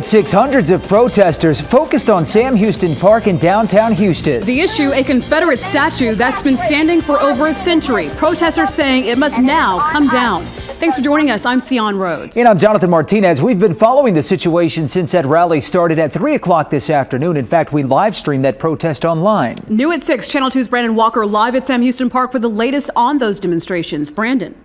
Hundreds of protesters focused on Sam Houston Park in downtown Houston. The issue, a Confederate statue that's been standing for over a century. Protesters saying it must now come down. Thanks for joining us. I'm Sion Rhodes. And I'm Jonathan Martinez. We've been following the situation since that rally started at 3 o'clock this afternoon. In fact, we live streamed that protest online. New at 6, Channel 2's Brandon Walker live at Sam Houston Park with the latest on those demonstrations. Brandon.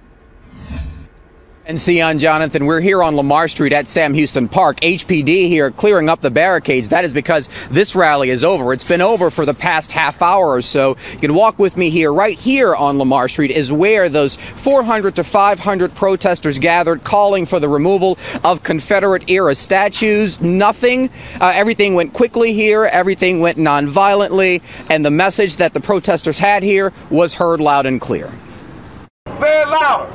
And Sion, Jonathan, we're here on Lamar Street at Sam Houston Park. HPD here clearing up the barricades. That is because this rally is over. It's been over for the past half hour or so. You can walk with me here. Right here on Lamar Street is where those 400 to 500 protesters gathered calling for the removal of Confederate era statues. Nothing. Everything went quickly here. Everything went non-violently. And the message that the protesters had here was heard loud and clear. Say it loud.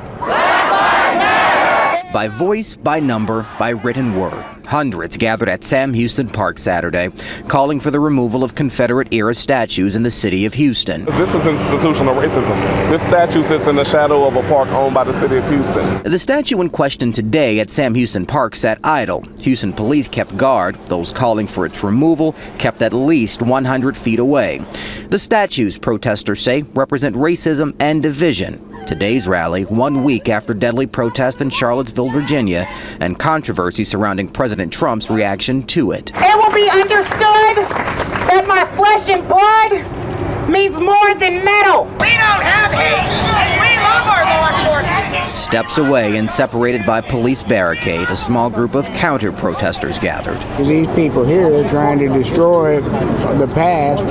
By voice, by number, by written word, hundreds gathered at Sam Houston Park Saturday, calling for the removal of Confederate-era statues in the city of Houston. This is institutional racism. This statue sits in the shadow of a park owned by the city of Houston. The statue in question today at Sam Houston Park sat idle. Houston police kept guard. Those calling for its removal kept at least 100 feet away. The statues, protesters say, represent racism and division. Today's rally, 1 week after deadly protests in Charlottesville, Virginia, and controversy surrounding President Trump's reaction to it. It will be understood that my flesh and blood means more than metal. We don't have hate. We love our law enforcement. Steps away and separated by police barricade, a small group of counter-protesters gathered. These people here are trying to destroy the past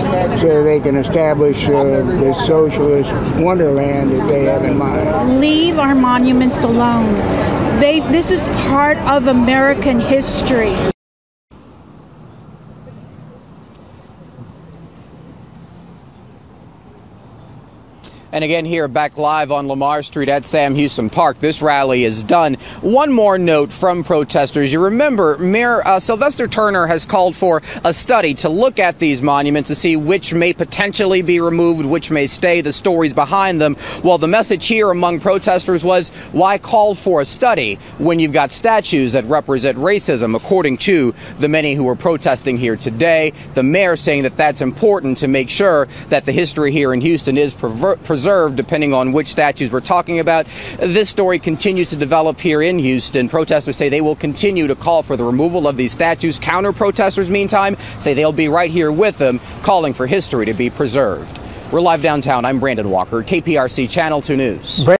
so they can establish this socialist wonderland that they have in mind. Leave our monuments alone. This is part of American history. And again here back live on Lamar Street at Sam Houston Park. This rally is done. One more note from protesters. You remember Mayor Sylvester Turner has called for a study to look at these monuments to see which may potentially be removed, which may stay, the stories behind them. Well, the message here among protesters was, why call for a study when you've got statues that represent racism, according to the many who were protesting here today. The mayor saying that that's important to make sure that the history here in Houston is preserved, depending on which statues we're talking about. This story continues to develop here in Houston. Protesters say they will continue to call for the removal of these statues. Counter-protesters, meantime, say they'll be right here with them, calling for history to be preserved. We're live downtown. I'm Brandon Walker, KPRC Channel 2 News.